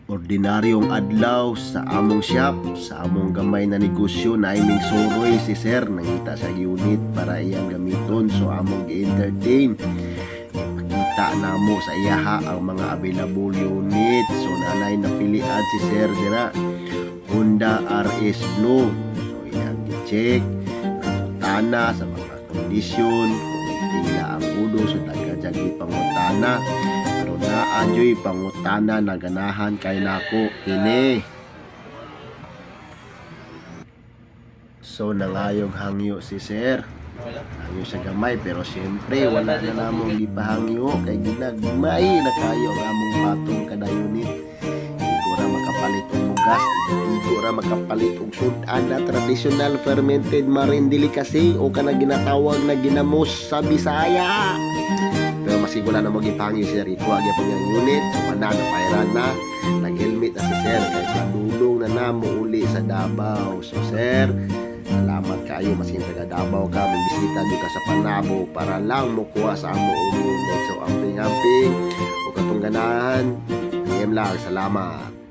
Ordinaryong adlaw sa among shop, sa among gamay na negosyo na ining suroy si sir nangita sa unit para iyang gamiton, so among gi-entertain. Ipakita namo sa iyaha ang mga available unit, so nanay napilian si sir dira Honda RS Blue, so iyang gi-check pangutana sa mga kondisyon kung pila ang udo, so taga-jagi pangutana na adyoy pangutana na ganahan kay nako kini. So nangayong hangyo si sir, hangyo sa gamay, pero siyempre wala na namong gipahangyo kay ginagmay na kayo ang among patong kada unit. Hindi ko ra makapalit og bugas, hindi ko ra makapalit og sudan na traditional fermented marine delicacy o kana ginatawag na ginamos sa Bisaya. Pero masigula na mag-ipangyo si sir, ito agya po niyang unit, so manano, pairan na, nag-helmet na si sir, kahit madulong na namo uli sa Davao. So sir, salamat kayo, masin taga Davao ka, may bisita nyo ka sa Panabo para lang mukuha sa amo unit. So amping-amping, o katong ganahan, lang, salamat.